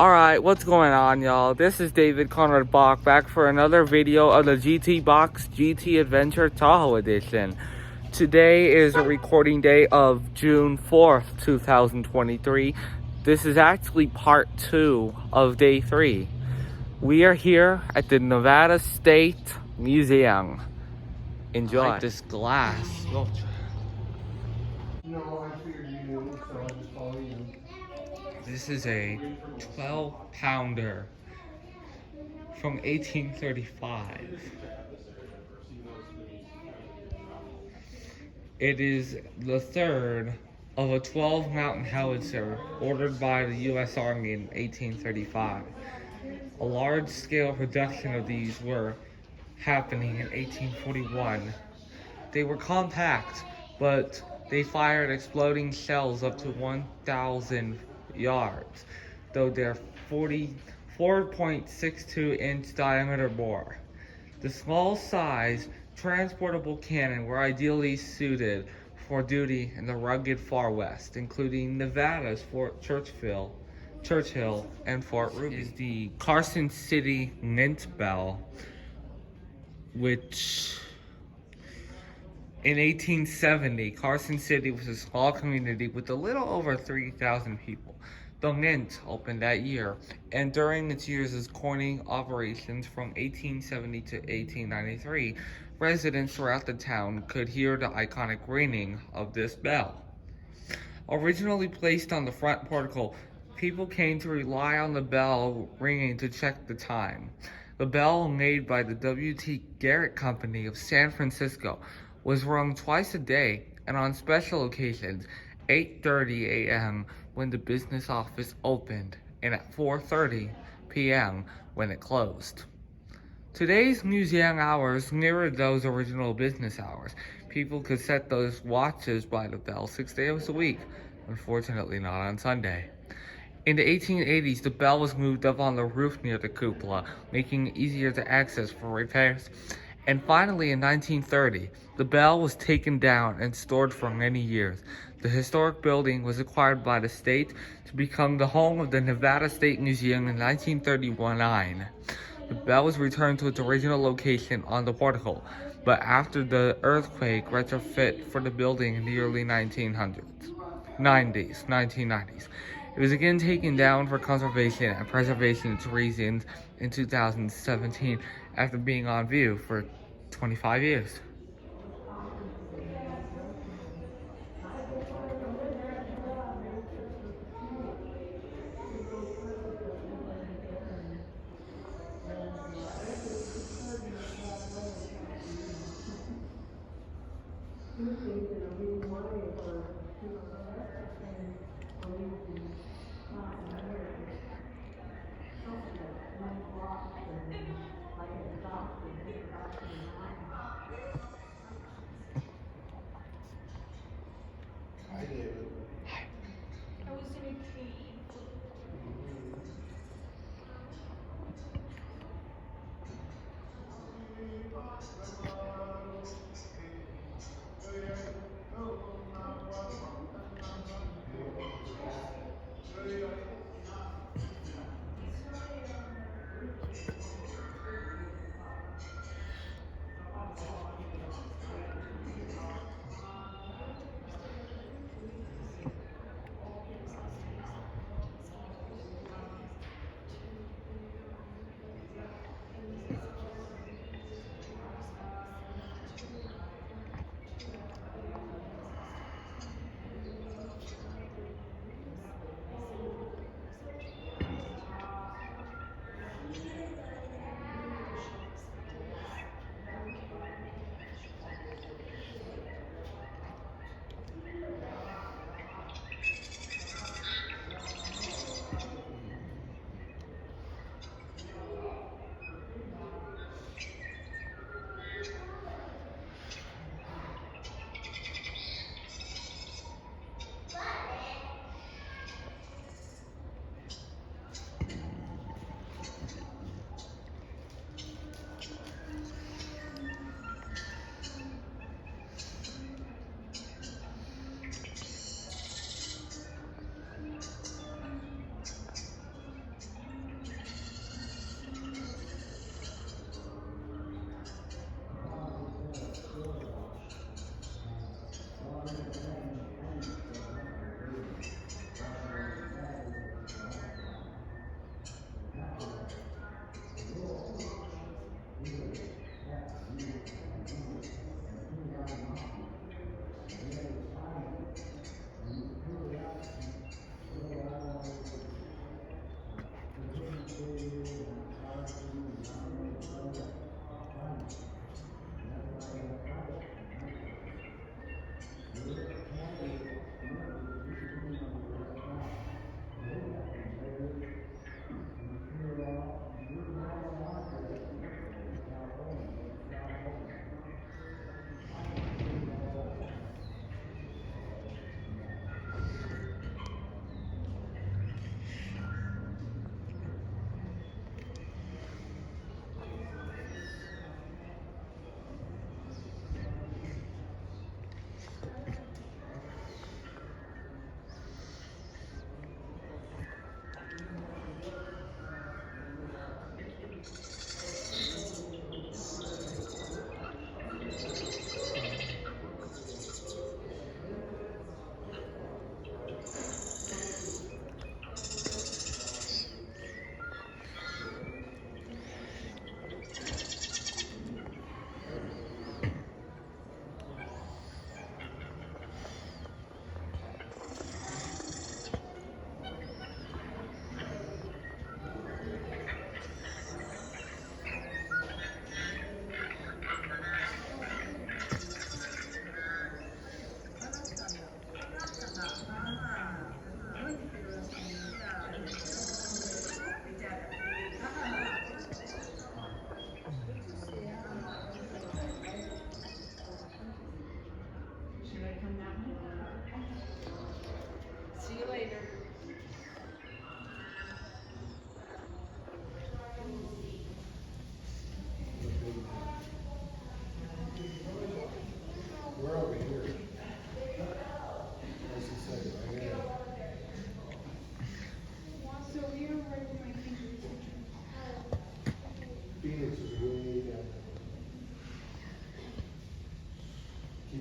Alright, what's going on, y'all? This is David Conrad Bach back for another video of the GT Box GT Adventure Tahoe Edition. Today is a recording day of June 4th, 2023. This is actually part 2 of day 3. We are here at the Nevada State Museum. Enjoy. I like this glass sculpture. No, I figured you knew, so I just follow you. This is a 12-pounder from 1835. It is the third of a 12 mountain howitzer ordered by the U.S. Army in 1835. A large-scale production of these were happening in 1841. They were compact, but they fired exploding shells up to 1,000 yards, though their 4.62-inch diameter bore. The small size, transportable cannon were ideally suited for duty in the rugged far west, including Nevada's Fort Churchill, and Fort Ruby. This is the Carson City Mint Bell, which in 1870, Carson City was a small community with a little over 3,000 people. The Mint opened that year, and during its years as coining operations from 1870 to 1893, residents throughout the town could hear the iconic ringing of this bell. Originally placed on the front portico, people came to rely on the bell ringing to check the time. The bell, made by the W.T. Garrett Company of San Francisco, was rung twice a day, and on special occasions, 8:30 a.m. when the business office opened, and at 4:30 p.m. when it closed. Today's museum hours mirrored those original business hours. People could set those watches by the bell 6 days a week, unfortunately not on Sunday. In the 1880s, the bell was moved up on the roof near the cupola, making it easier to access for repairs. And finally, in 1930, the bell was taken down and stored for many years. The historic building was acquired by the state to become the home of the Nevada State Museum in 1939. The bell was returned to its original location on the portico, but after the earthquake retrofit for the building in the early 1990s. It was again taken down for conservation and preservation reasons in 2017 after being on view for 25 years. Hi, David. I was in a cave.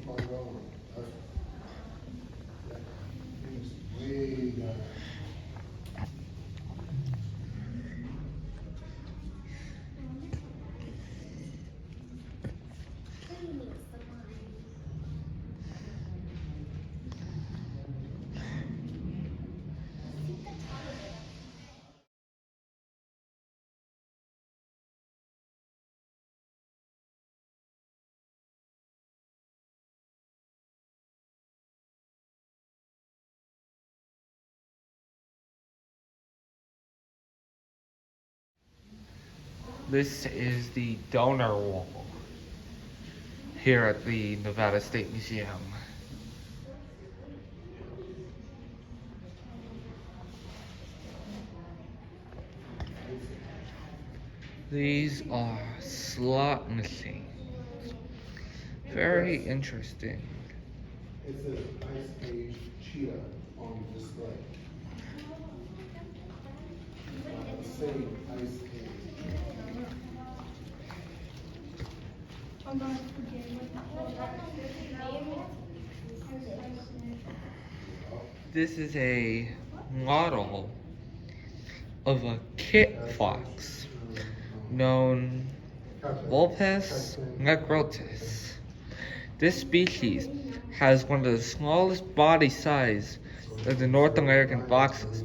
Fargo. He was way down. This is the donor wall here at the Nevada State Museum. These are slot machines. Very interesting. It says Ice Age Cheetah on display. Same Ice Age. I'm not forgetting This is a model of a kit fox known Vulpes necrotis. This species has one of the smallest body size of the North American foxes,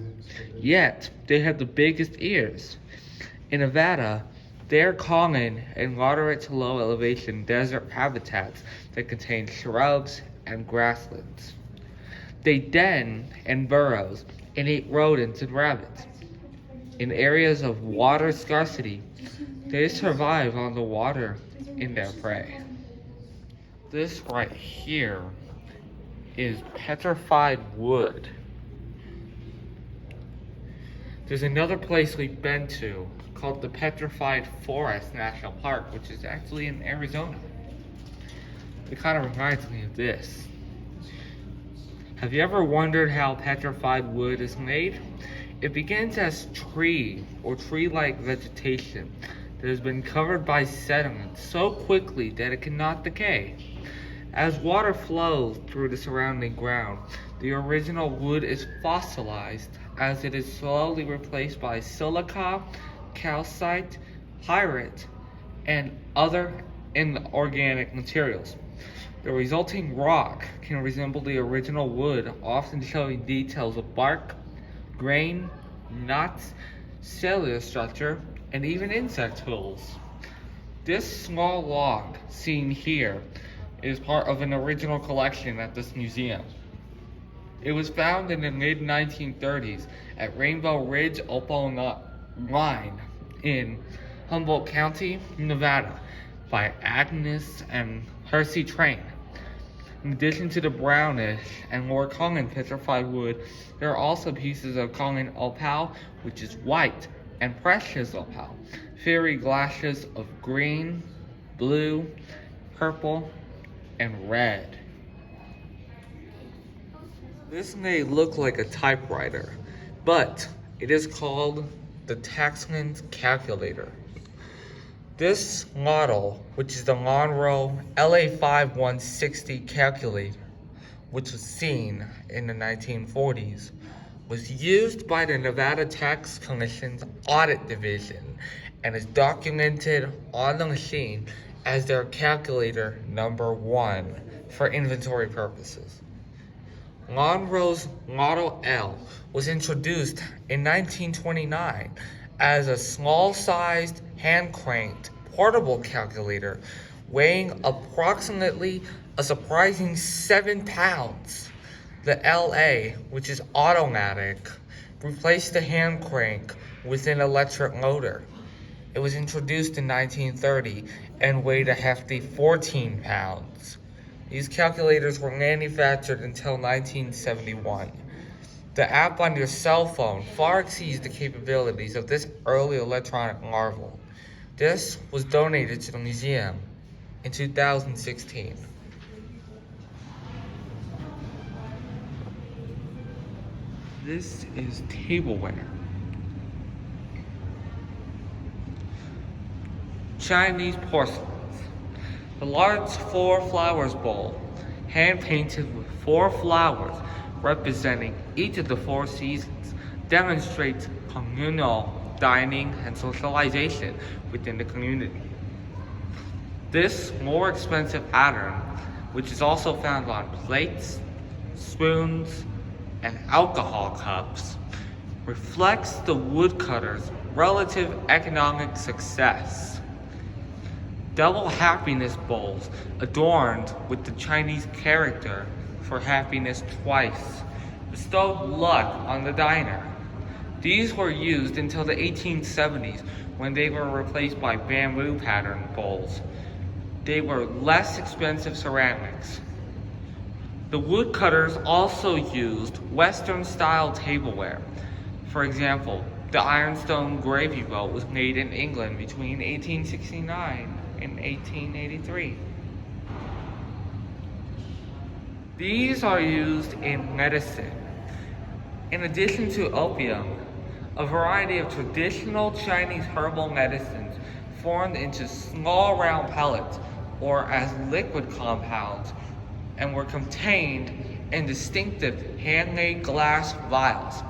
yet they have the biggest ears. In Nevada, they are common in moderate to low elevation desert habitats that contain shrubs and grasslands. They den in burrows and eat rodents and rabbits. In areas of water scarcity, they survive on the water in their prey. This right here is petrified wood. There's another place we've been to called the Petrified Forest National Park, which is actually in Arizona. It kind of reminds me of this. Have you ever wondered how petrified wood is made? It begins as tree or tree-like vegetation that has been covered by sediment so quickly that it cannot decay. As water flows through the surrounding ground, the original wood is fossilized as it is slowly replaced by silica, calcite, pyrite, and other inorganic materials. The resulting rock can resemble the original wood, often showing details of bark, grain, nuts, cellular structure, and even insect holes. This small log seen here is part of an original collection at this museum. It was found in the mid-1930s at Rainbow Ridge Opal Mine in Humboldt County, Nevada, by Agnes and Percy Train. In addition to the brownish and more common petrified wood, there are also pieces of common opal, which is white, and precious opal, fiery glasses of green, blue, purple, and red. This may look like a typewriter, but it is called the Taxman's calculator. This model, which is the Monroe LA5160 calculator, which was seen in the 1940s, was used by the Nevada Tax Commission's Audit Division and is documented on the machine as their calculator number 1 for inventory purposes. Monroe's Model L was introduced in 1929 as a small-sized, hand-cranked, portable calculator weighing approximately a surprising 7 pounds. The LA, which is automatic, replaced the hand crank with an electric motor. It was introduced in 1930 and weighed a hefty 14 pounds. These calculators were manufactured until 1971. The app on your cell phone far exceeds the capabilities of this early electronic marvel. This was donated to the museum in 2016. This is tableware. Chinese porcelains. The large four flowers bowl hand painted with 4 flowers representing each of the 4 seasons, demonstrates communal dining and socialization within the community. This more expensive pattern, which is also found on plates, spoons, and alcohol cups, reflects the woodcutter's relative economic success. Double happiness bowls adorned with the Chinese character for happiness twice bestowed luck on the diner. These were used until the 1870s when they were replaced by bamboo pattern bowls. They were less expensive ceramics. The woodcutters also used Western-style tableware. For example, the ironstone gravy boat was made in England between 1869 and 1883. These are used in medicine. In addition to opium, a variety of traditional Chinese herbal medicines formed into small round pellets or as liquid compounds and were contained in distinctive handmade glass vials.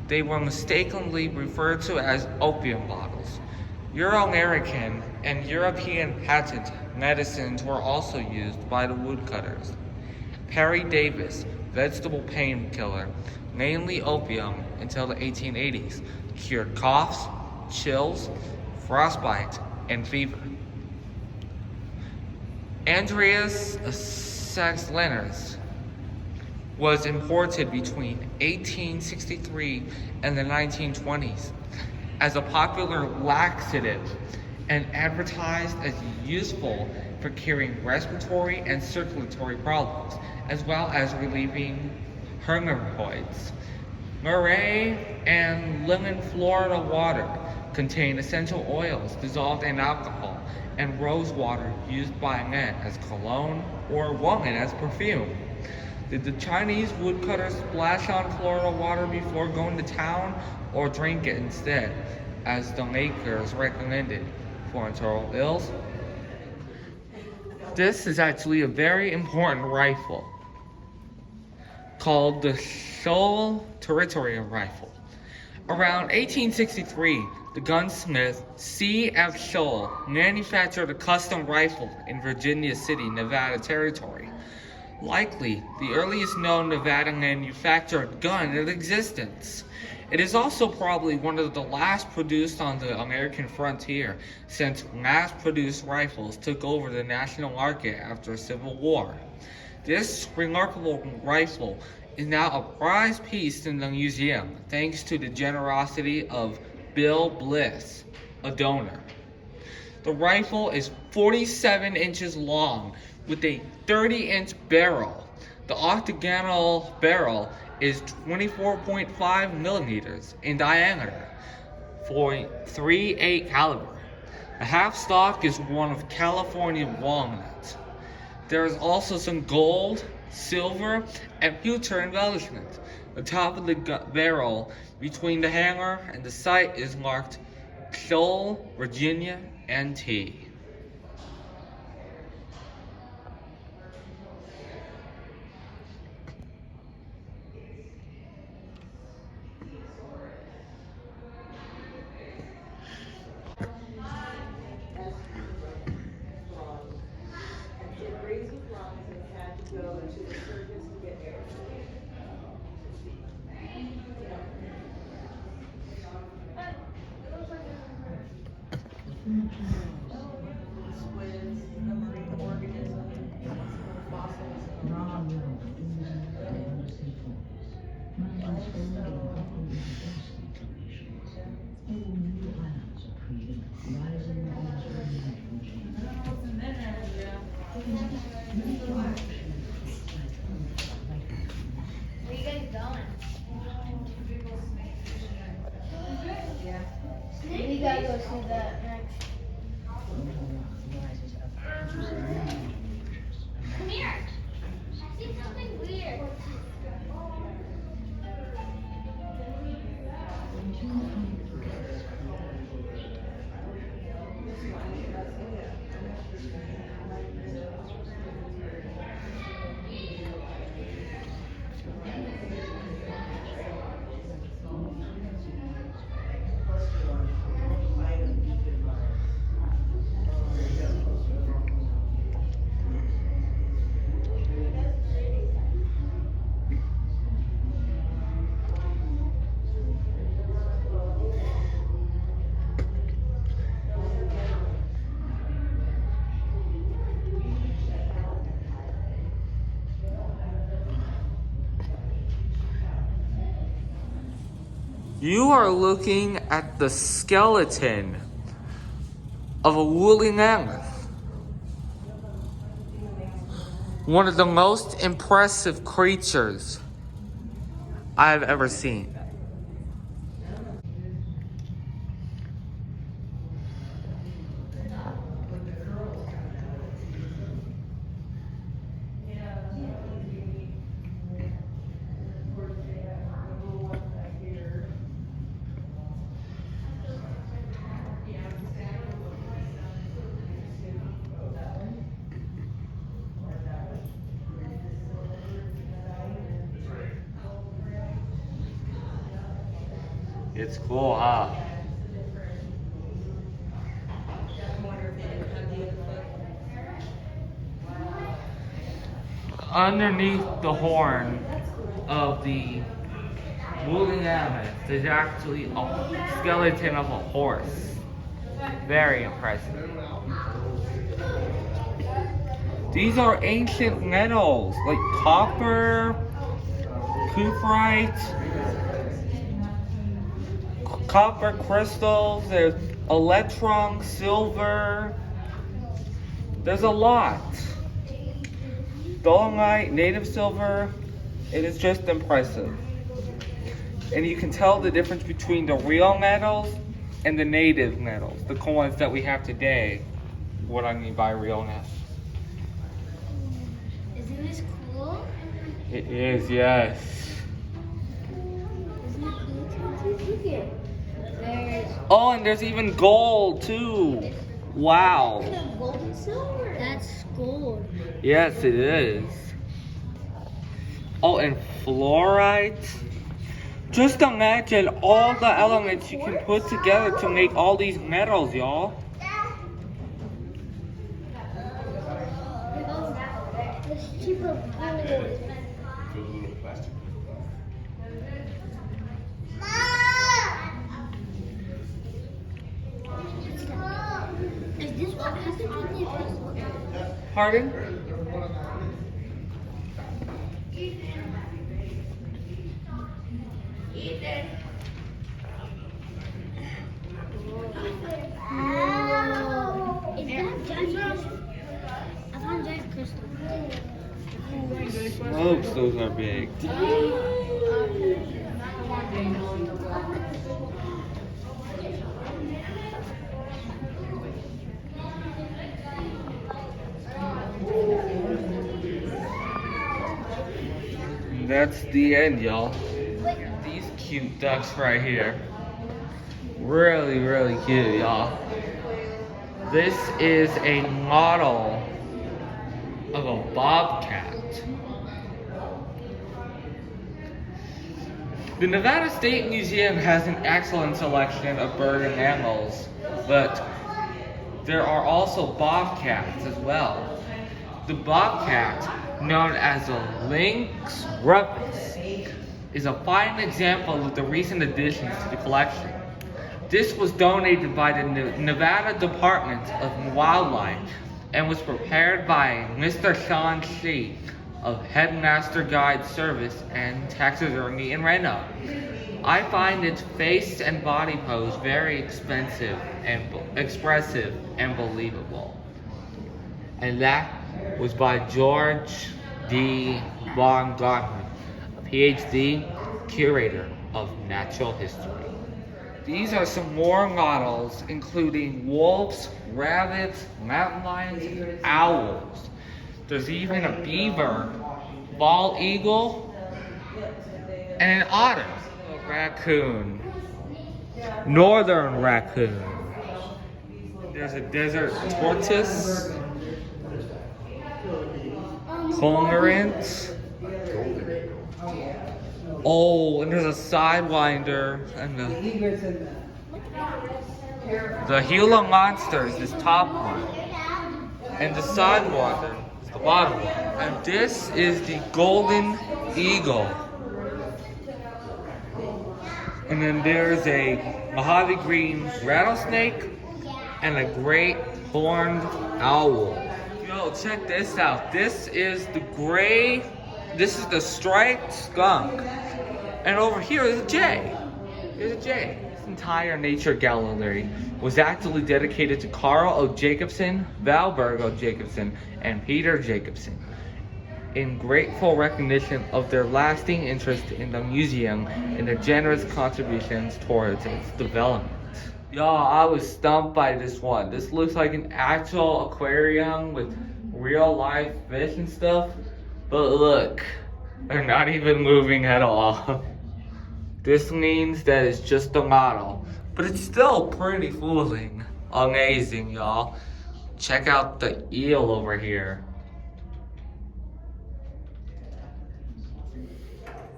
They were mistakenly referred to as opium bottles. Euro-American and European patent medicines were also used by the woodcutters. Perry Davis, vegetable painkiller, mainly opium until the 1880s, cured coughs, chills, frostbite, and fever. Andreas Saxlinus was imported between 1863 and the 1920s as a popular laxative and advertised as useful for curing respiratory and circulatory problems, as well as relieving hemorrhoids. Murray and lemon Florida water contain essential oils dissolved in alcohol, and rose water used by men as cologne or women as perfume. Did the Chinese woodcutters splash on Florida water before going to town, or drink it instead, as the makers recommended for internal ills? This is actually a very important rifle called the Seoul Territorial Rifle. Around 1863, the gunsmith C.F. Seoul manufactured a custom rifle in Virginia City, Nevada Territory. Likely the earliest known Nevada manufactured gun in existence. It is also probably one of the last produced on the American frontier, since mass-produced rifles took over the national market after the Civil War. This remarkable rifle is now a prized piece in the museum, thanks to the generosity of Bill Bliss, a donor. The rifle is 47 inches long with a 30-inch barrel. The octagonal barrel is 24.5 millimeters in diameter for .38 caliber. The half stock is one of California walnut. There is also some gold, silver, and pewter embellishment. The top of the barrel between the hanger and the sight is marked Seoul, Virginia, NT. Squids, the marine organism, fossils, and rocks. Where you guys going? Yeah. We gotta go see that next. Come here. I see something weird. You are looking at the skeleton of a woolly mammoth. One of the most impressive creatures I've ever seen. It's cool, huh? Underneath the horn of the woolly mammoth, there's actually a skeleton of a horse. Very impressive. These are ancient metals like copper, cuprite, copper crystals, there's electrum, silver. There's a lot. Dolomite, native silver. It is just impressive. And you can tell the difference between the real metals and the native metals, the ones that we have today. What I mean by real metals. Isn't this cool? It is, yes. Isn't it cool? Look here. There's Oh, and there's even gold too. Wow. gold and silver. That's gold. Yes, it is. Oh, and fluorite. Just imagine all the elements you can put together to make all these metals, y'all. There's cheaper gold. Is this what happens when they Pardon? Wow. Is that giant? I found giant crystal. Smokes, those are big. And that's the end, y'all. These cute ducks right here. Really, really cute, y'all. This is a model of a bobcat. The Nevada State Museum has an excellent selection of bird and mammals, but there are also bobcats as well. The bobcat, known as a lynx rufus, is a fine example of the recent additions to the collection. This was donated by the Nevada Department of Wildlife and was prepared by Mr. Sean Shee of Headmaster Guide Service and Taxidermy in Reno. I find its face and body pose very expressive and believable. And that was by George D. Baumgartner, a PhD curator of natural history. These are some more models, including wolves, rabbits, mountain lions, and owls. There's even a beaver, bald eagle, and an otter, a raccoon, northern raccoon. There's a desert tortoise, cormorant. Oh, and there's a sidewinder, and the Gila monster is this top one, and the sidewinder is the bottom one. And this is the golden eagle. And then there's a Mojave green rattlesnake and a great horned owl. Yo, check this out. This is the striped skunk. And over here is a jay. Here's a J. This entire nature gallery was actually dedicated to Carl O. Jacobson, Valberg O. Jacobson, and Peter Jacobson, in grateful recognition of their lasting interest in the museum and their generous contributions towards its development. Y'all, I was stumped by this one. This looks like an actual aquarium with real life fish and stuff. But look, they're not even moving at all. This means that it's just a model. But it's still pretty fooling. Amazing, y'all. Check out the eel over here.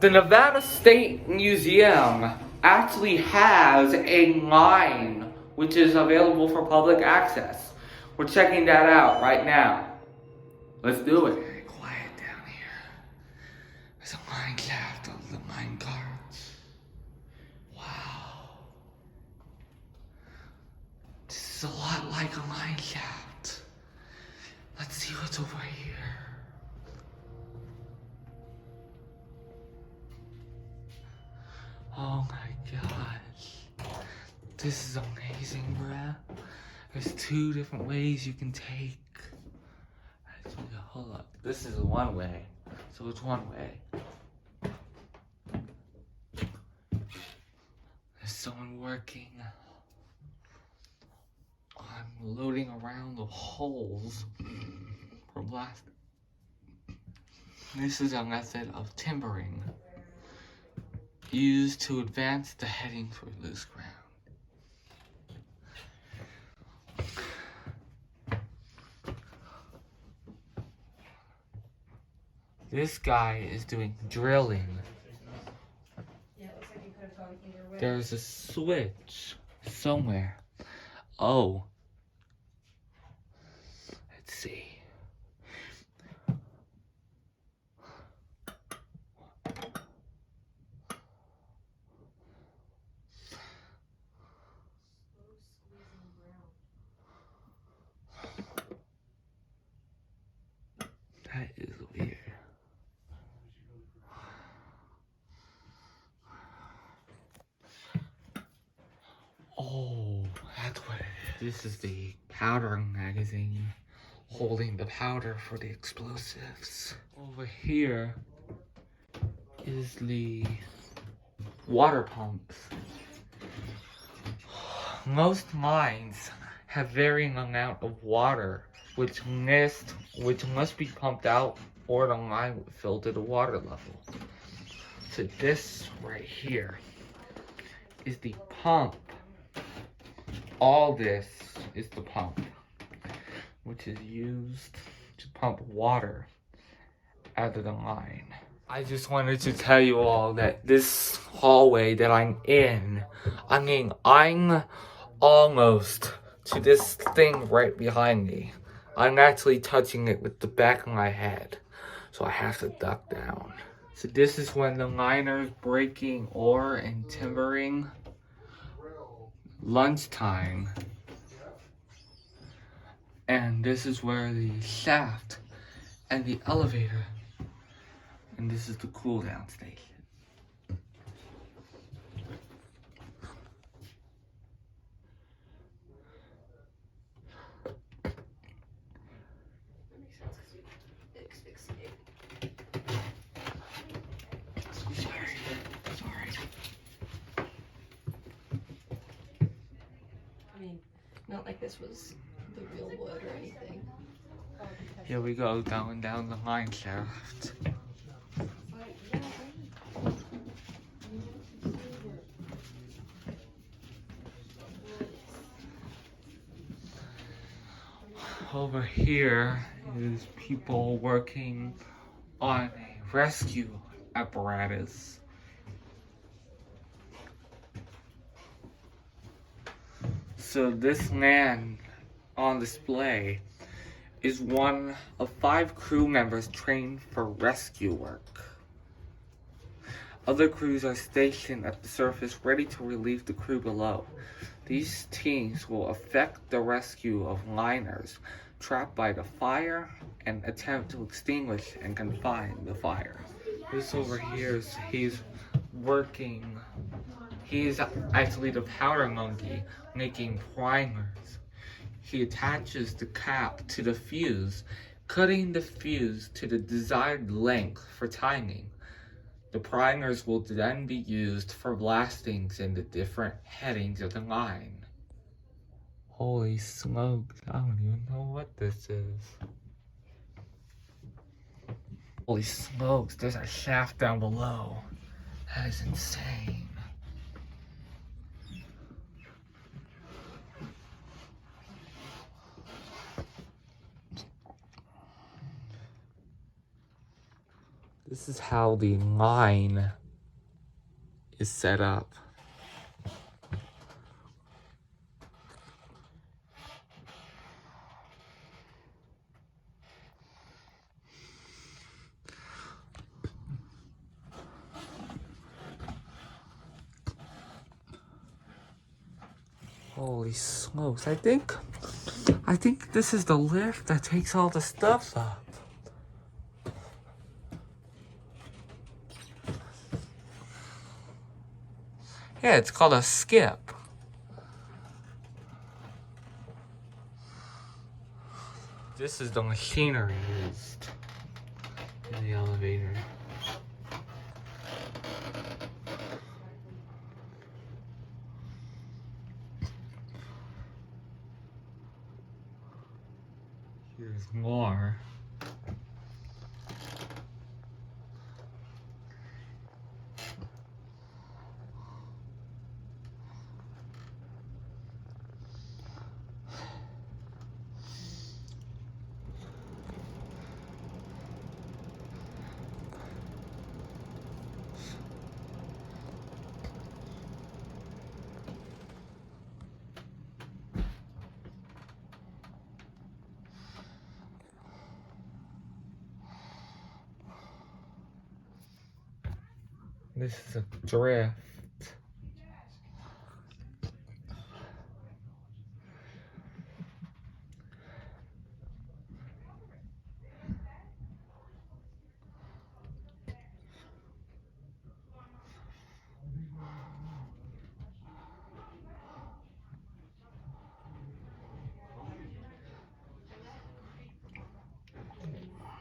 The Nevada State Museum actually has a mine which is available for public access. We're checking that out right now. Let's do it. Very quiet down here. There's a mine shaft of the mine carts. Wow. This is a lot like a mine shaft. Let's see what's over here. Oh my gosh. This is amazing, bruh. There's 2 different ways you can take. Actually, hold up. This is one way. So it's one way. There's someone working on loading around the holes for blast. This is a method of timbering used to advance the heading through loose ground. This guy is doing drilling. Yeah, it looks like you could have gone either way. There's a switch somewhere. Oh. Let's see. That is weird. Oh, that's what it is. This is the powdering magazine holding the powder for the explosives. Over here is the water pumps. Most mines have varying amount of water which must be pumped out or the mine would fill to the water level. So this right here is the pump. All this is the pump, which is used to pump water out of the mine. I just wanted to tell you all that this hallway that I'm in, I'm almost to this thing right behind me. I'm actually touching it with the back of my head, so I have to duck down. So this is when the miners breaking ore and timbering. Lunchtime. And this is where the shaft and the elevator, and this is the cool down station. Not like this was the real wood or anything. Here we go, going down the mine shaft. Over here is people working on a rescue apparatus. So this man on display is one of 5 crew members trained for rescue work. Other crews are stationed at the surface ready to relieve the crew below. These teams will effect the rescue of miners trapped by the fire and attempt to extinguish and confine the fire. This over here is he's working He is actually the powder monkey making primers. He attaches the cap to the fuse, cutting the fuse to the desired length for timing. The primers will then be used for blastings in the different headings of the line. Holy smokes, I don't even know what this is. Holy smokes, there's a shaft down below. That is insane. This is how the line is set up. Holy smokes, I think this is the lift that takes all the stuff up. Yeah, it's called a skip. This is the machinery used in the elevator. Here's more. This is a drift.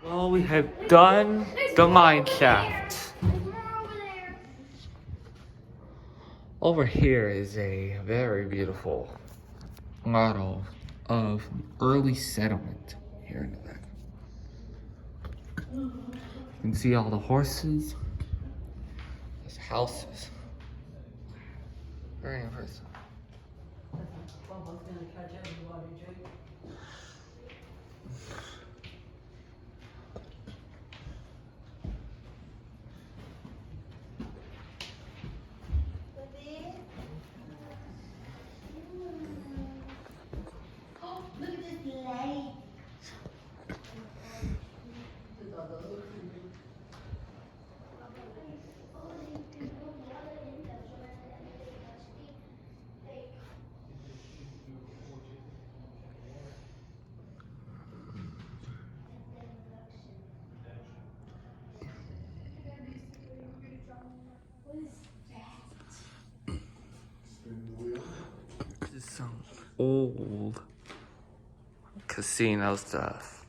Well, we have done the mine shaft. Over here is a very beautiful model of early settlement here in the back. You can see all the horses. There's houses. Very impressive. Look at this light. This is some old casino stuff.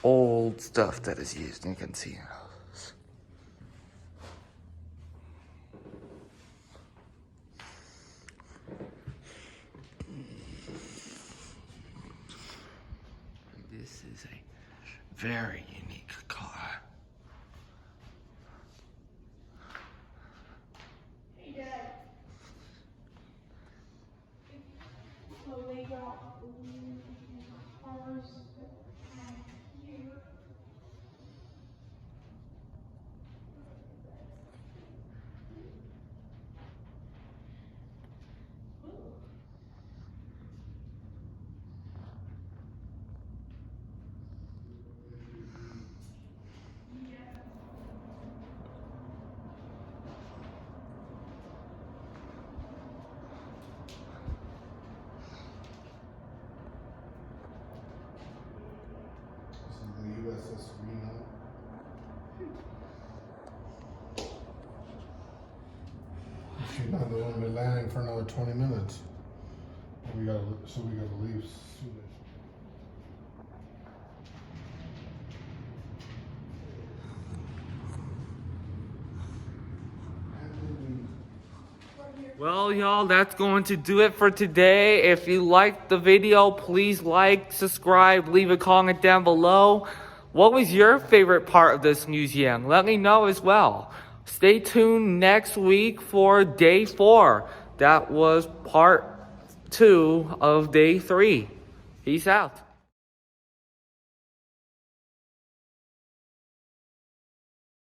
Old stuff that is used in casinos. This is a very unique car. Hey, Dad. So they got cars here. This is the USS Reno. No, they won't be landing for another 20 minutes. We gotta leave soon. Well, y'all, that's going to do it for today. If you liked the video, please like, subscribe, leave a comment down below. What was your favorite part of this museum? Let me know as well. Stay tuned next week for day 4. That was part 2 of day 3. Peace out.